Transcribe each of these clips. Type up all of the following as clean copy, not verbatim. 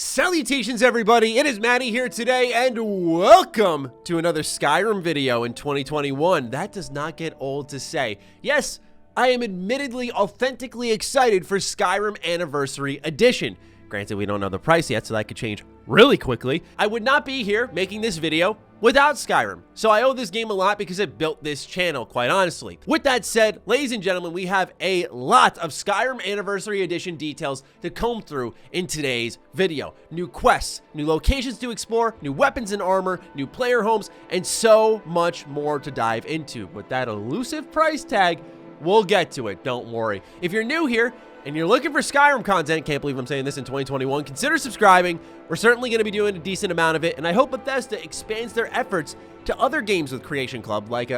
Salutations everybody, it is Matty here today and welcome to another Skyrim video in 2021. That does not get old to say. Yes, I am admittedly authentically excited for Skyrim Anniversary Edition. Granted, we don't know the price yet, so that could change really quickly. I would not be here making this video without Skyrim, so I owe this game a lot because it built this channel, quite honestly. With that said, ladies and gentlemen, we have a lot of Skyrim Anniversary Edition details to comb through in today's video. New quests, new locations to explore, new weapons and armor, new player homes, and so much more to dive into. With that elusive price tag, we'll get to it, don't worry. If you're new here, and you're looking for Skyrim content, can't believe I'm saying this in 2021, consider subscribing. We're certainly going to be doing a decent amount of it, and I hope Bethesda expands their efforts to other games with Creation Club, like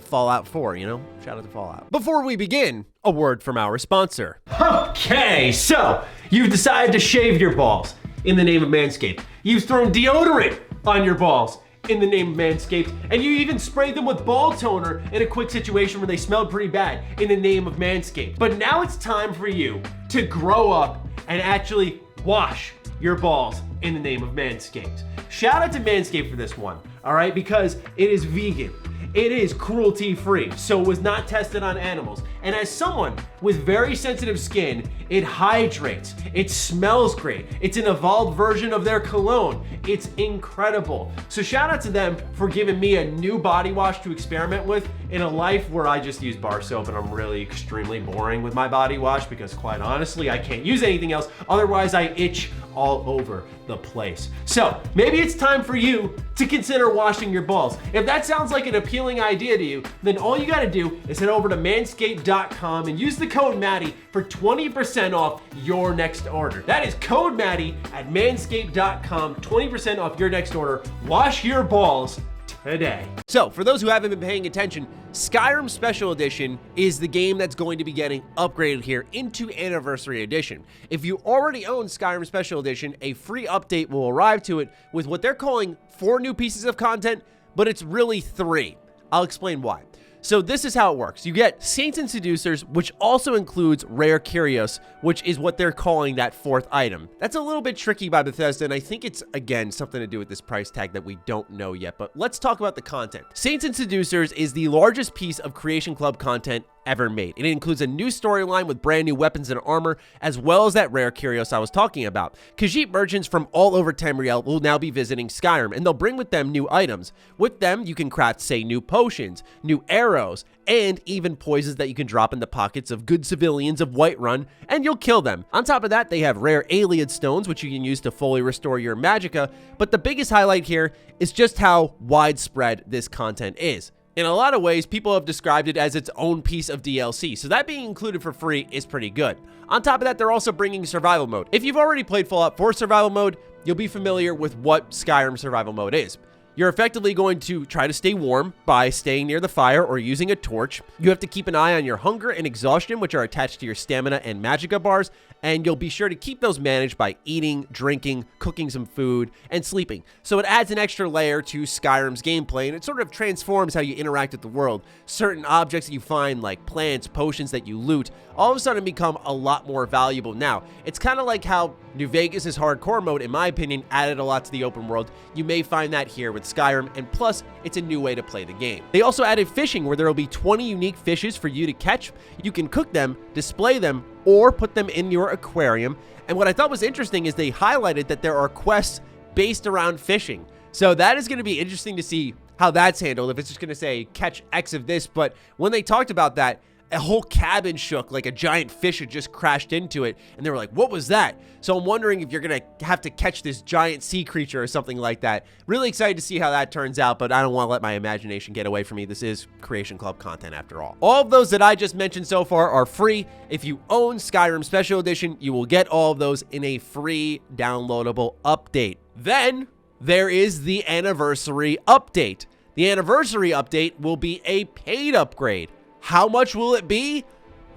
Fallout 4, you know? Shout out to Fallout. Before we begin, a word from our sponsor. Okay, so you've decided to shave your balls in the name of Manscaped. You've thrown deodorant on your balls in the name of Manscaped, and you even sprayed them with ball toner in a quick situation where they smelled pretty bad in the name of Manscaped. But now it's time for you to grow up and actually wash your balls in the name of Manscaped. Shout out to Manscaped for this one, all right? Because it is vegan. It is cruelty-free, so it was not tested on animals. And as someone with very sensitive skin, it hydrates, it smells great, it's an evolved version of their cologne. It's incredible. So shout out to them for giving me a new body wash to experiment with in a life where I just use bar soap and I'm really extremely boring with my body wash because quite honestly, I can't use anything else. Otherwise, I itch all over the place. So maybe it's time for you to consider washing your balls. If that sounds like an appealing idea to you, then all you gotta do is head over to manscaped.com and use the code Matty for 20% off your next order. That is code Matty at manscaped.com, 20% off your next order. Wash your balls today. So, for those who haven't been paying attention, Skyrim Special Edition is the game that's going to be getting upgraded here into Anniversary Edition. If you already own Skyrim Special Edition, a free update will arrive to it with what they're calling 4 new pieces of content, but it's really 3. I'll explain why. So this is how it works. You get Saints and Seducers, which also includes Rare Curios, which is what they're calling that 4th item. That's a little bit tricky by Bethesda, and I think it's, again, something to do with this price tag that we don't know yet, but let's talk about the content. Saints and Seducers is the largest piece of Creation Club content ever made. It includes a new storyline with brand new weapons and armor, as well as that Rare Curios I was talking about. Khajiit merchants from all over Tamriel will now be visiting Skyrim, and they'll bring with them new items. With them, you can craft, say, new potions, new arrows, and even poisons that you can drop in the pockets of good civilians of Whiterun, and you'll kill them. On top of that, they have rare Ayleid stones, which you can use to fully restore your magicka, but the biggest highlight here is just how widespread this content is. In a lot of ways, people have described it as its own piece of DLC, so that being included for free is pretty good. On top of that, they're also bringing survival mode. If you've already played Fallout 4 survival mode, you'll be familiar with what Skyrim survival mode is. You're effectively going to try to stay warm by staying near the fire or using a torch. You have to keep an eye on your hunger and exhaustion, which are attached to your stamina and magicka bars, and you'll be sure to keep those managed by eating, drinking, cooking some food, and sleeping. So it adds an extra layer to Skyrim's gameplay, and it sort of transforms how you interact with the world. Certain objects that you find, like plants, potions that you loot, all of a sudden become a lot more valuable now. It's kind of like how New Vegas' hardcore mode, in my opinion, added a lot to the open world. You may find that here with Skyrim, and plus, it's a new way to play the game. They also added fishing, where there will be 20 unique fishes for you to catch. You can cook them, display them, or put them in your aquarium. And what I thought was interesting is they highlighted that there are quests based around fishing. So that is going to be interesting to see how that's handled, if it's just going to say catch X of this. But when they talked about that, a whole cabin shook, like a giant fish had just crashed into it, and they were like, what was that? So I'm wondering if you're gonna have to catch this giant sea creature or something like that. Really excited to see how that turns out, but I don't want to let my imagination get away from me. This is Creation Club content after all. All of those that I just mentioned so far are free. If you own Skyrim Special Edition, you will get all of those in a free downloadable update. Then there is the Anniversary Update. The Anniversary Update will be a paid upgrade. How much will it be?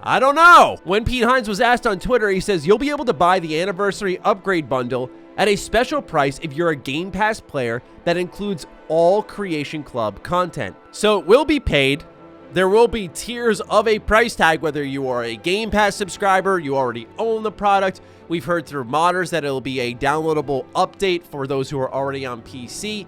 I don't know. When Pete Hines was asked on Twitter, he says, you'll be able to buy the Anniversary Upgrade Bundle at a special price if you're a Game Pass player that includes all Creation Club content. So it will be paid. There will be tiers of a price tag, whether you are a Game Pass subscriber, you already own the product, We've heard through modders that it'll be a downloadable update for those who are already on PC.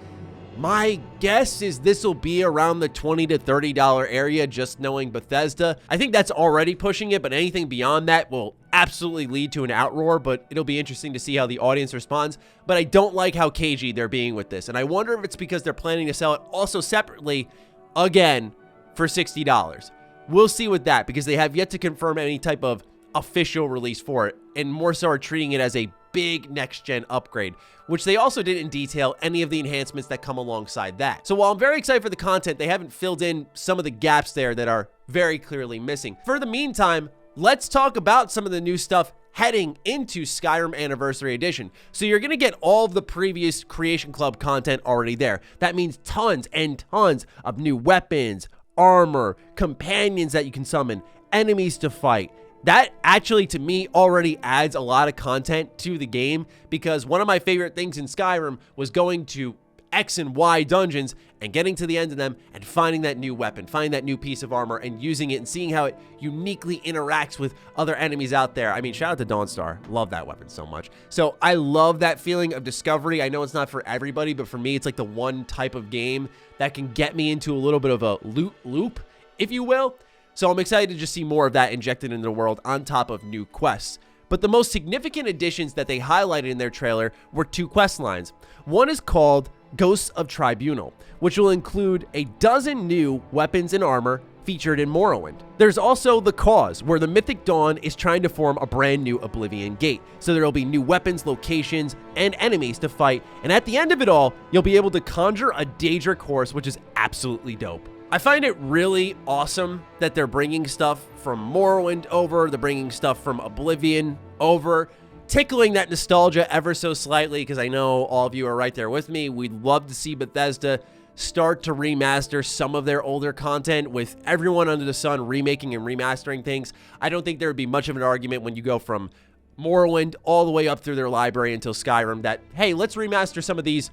My guess is this will be around the $20 to $30 area, just knowing Bethesda. I think that's already pushing it, but anything beyond that will absolutely lead to an outroar, but it'll be interesting to see how the audience responds. But I don't like how cagey they're being with this, and I wonder if it's because they're planning to sell it also separately, again, for $60. We'll see with that, because they have yet to confirm any type of official release for it, and more so are treating it as a big next-gen upgrade, which they also didn't detail any of the enhancements that come alongside that. So while I'm very excited for the content, they haven't filled in some of the gaps there that are very clearly missing. For the meantime, let's talk about some of the new stuff heading into Skyrim Anniversary Edition. So you're going to get all of the previous Creation Club content already there. That means tons and tons of new weapons, armor, companions that you can summon, enemies to fight. That actually, to me, already adds a lot of content to the game, because one of my favorite things in Skyrim was going to X and Y dungeons and getting to the end of them and finding that new weapon, finding that new piece of armor and using it and seeing how it uniquely interacts with other enemies out there. I mean, shout out to Dawnstar. Love that weapon so much. So I love that feeling of discovery. I know it's not for everybody, but for me, it's like the one type of game that can get me into a little bit of a loot loop, if you will. So I'm excited to just see more of that injected into the world on top of new quests. But the most significant additions that they highlighted in their trailer were two quest lines. One is called Ghosts of Tribunal, which will include a dozen new weapons and armor featured in Morrowind. There's also The Cause, where the Mythic Dawn is trying to form a brand new Oblivion Gate. So there will be new weapons, locations, and enemies to fight. And at the end of it all, you'll be able to conjure a Daedric horse, which is absolutely dope. I find it really awesome that they're bringing stuff from Morrowind over, they're bringing stuff from Oblivion over, tickling that nostalgia ever so slightly, because I know all of you are right there with me. We'd love to see Bethesda start to remaster some of their older content. With everyone under the sun remaking and remastering things, I don't think there would be much of an argument when you go from Morrowind all the way up through their library until Skyrim that, hey, let's remaster some of these,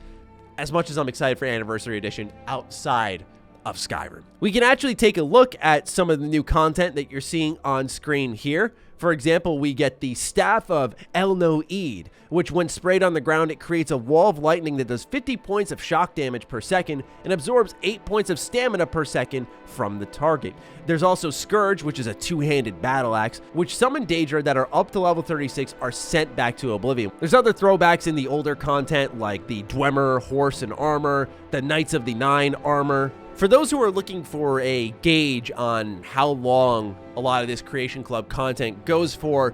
as much as I'm excited for Anniversary Edition outside of Skyrim. We can actually take a look at some of the new content that you're seeing on screen here. For example, we get the Staff of El-Noid, which when sprayed on the ground, it creates a wall of lightning that does 50 points of shock damage per second and absorbs 8 points of stamina per second from the target. There's also Scourge, which is a two-handed battle axe, which summon Daedra that are up to level 36 are sent back to Oblivion. There's other throwbacks in the older content like the Dwemer horse and armor, the Knights of the Nine armor. For those who are looking for a gauge on how long a lot of this Creation Club content goes for,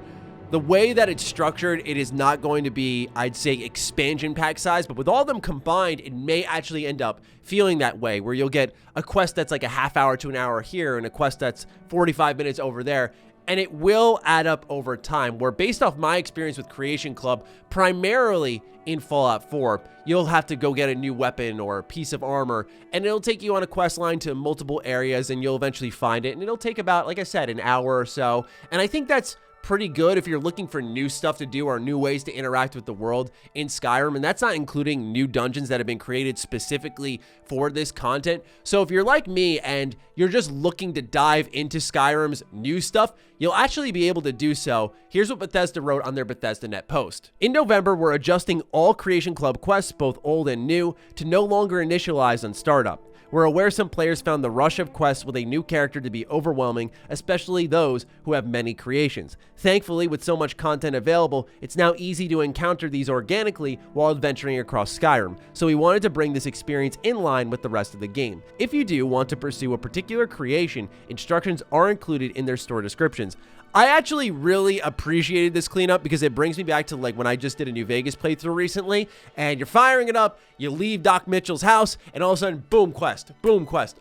the way that it's structured, it is not going to be, I'd say, expansion pack size, but with all of them combined, it may actually end up feeling that way, where you'll get a quest that's like a half hour to an hour here and a quest that's 45 minutes over there. And it will add up over time, where based off my experience with Creation Club, primarily in Fallout 4, you'll have to go get a new weapon or a piece of armor, and it'll take you on a quest line to multiple areas, and you'll eventually find it, and it'll take about, like I said, an hour or so. And I think that's pretty good if you're looking for new stuff to do or new ways to interact with the world in Skyrim, and that's not including new dungeons that have been created specifically for this content. So if you're like me and you're just looking to dive into Skyrim's new stuff, you'll actually be able to do so. Here's what Bethesda wrote on their Bethesda.net post. In November, we're adjusting all Creation Club quests, both old and new, to no longer initialize on startup. We're aware some players found the rush of quests with a new character to be overwhelming, especially those who have many creations. Thankfully, with so much content available, it's now easy to encounter these organically while adventuring across Skyrim, so we wanted to bring this experience in line with the rest of the game. If you do want to pursue a particular creation, instructions are included in their store descriptions. I actually really appreciated this cleanup because it brings me back to like when I just did a New Vegas playthrough recently, and you're firing it up, you leave Doc Mitchell's house, and all of a sudden, boom, quest,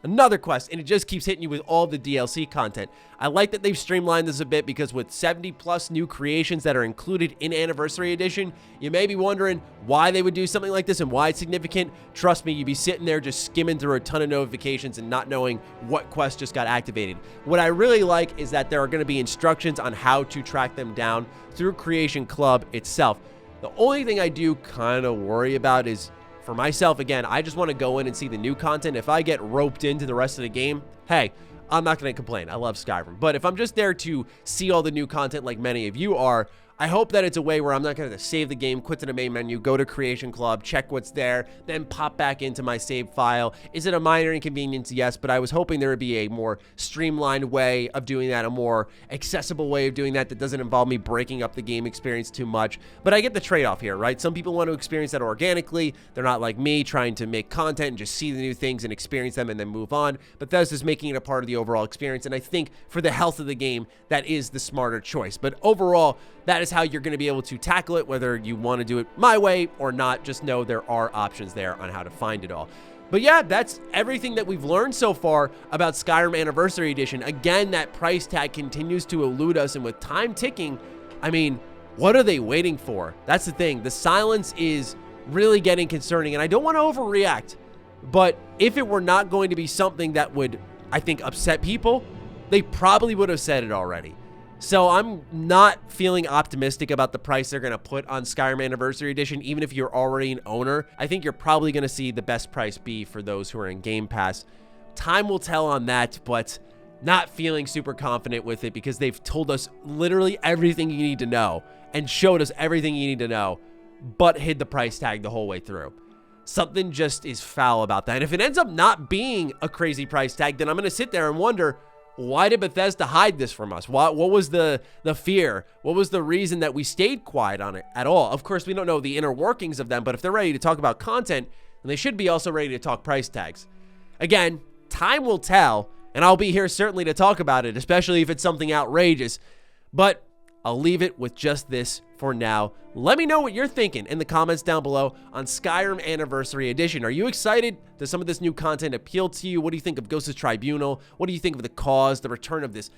another quest, and it just keeps hitting you with all the DLC content. I like that they've streamlined this a bit because with 70 plus new creations that are included in Anniversary Edition, you may be wondering why they would do something like this and why it's significant. Trust me, you'd be sitting there just skimming through a ton of notifications and not knowing what quest just got activated. What I really like is that there are going to be instructions on how to track them down through Creation Club itself. The only thing I do kind of worry about is, for myself, again, I just want to go in and see the new content. If I get roped into the rest of the game, hey, I'm not going to complain. I love Skyrim. But if I'm just there to see all the new content like many of you are, I hope that it's a way where I'm not going to save the game, quit to the main menu, go to Creation Club, check what's there, then pop back into my save file. Is it a minor inconvenience? Yes, but I was hoping there would be a more streamlined way of doing that, a more accessible way of doing that that doesn't involve me breaking up the game experience too much. But I get the trade-off here, right? Some people want to experience that organically. They're not like me trying to make content and just see the new things and experience them and then move on. Bethesda's making it a part of the overall experience, and I think for the health of the game, that is the smarter choice. But overall, that is how you're going to be able to tackle it, whether you want to do it my way or not. Just know there are options there on how to find it all. But yeah, that's everything that we've learned so far about Skyrim Anniversary Edition. Again, that price tag continues to elude us, and with time ticking, I mean, what are they waiting for? That's the thing. The silence is really getting concerning, and I don't want to overreact, but if it were not going to be something that would, I think, upset people, they probably would have said it already. So I'm not feeling optimistic about the price they're going to put on Skyrim Anniversary Edition, even if you're already an owner. I think you're probably going to see the best price be for those who are in Game Pass. Time will tell on that, but not feeling super confident with it because they've told us literally everything you need to know and showed us everything you need to know, but hid the price tag the whole way through. Something just is foul about that. And if it ends up not being a crazy price tag, then I'm going to sit there and wonder, why did Bethesda hide this from us? What was the fear? What was the reason that we stayed quiet on it at all? Of course, we don't know the inner workings of them, but if they're ready to talk about content, then they should be also ready to talk price tags. Again, time will tell, and I'll be here certainly to talk about it, especially if it's something outrageous, but I'll leave it with just this for now. Let me know what you're thinking in the comments down below on Skyrim Anniversary Edition. Are you excited? Does some of this new content appeal to you? What do you think of Ghost's Tribunal? What do you think of the cause, the return of this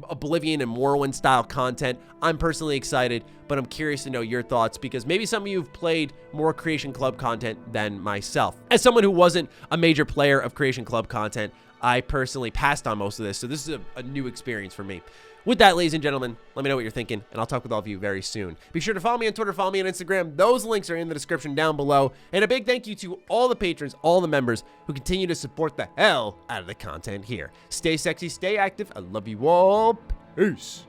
Oblivion and Morrowind style content? I'm personally excited, but I'm curious to know your thoughts because maybe some of you have played more Creation Club content than myself. As someone who wasn't a major player of Creation Club content, I personally passed on most of this, so this is a new experience for me. With that, ladies and gentlemen, let me know what you're thinking, and I'll talk with all of you very soon. Be sure to follow me on Twitter, follow me on Instagram. Those links are in the description down below. And a big thank you to all the patrons, all the members who continue to support the hell out of the content here. Stay sexy, stay active. I love you all. Peace.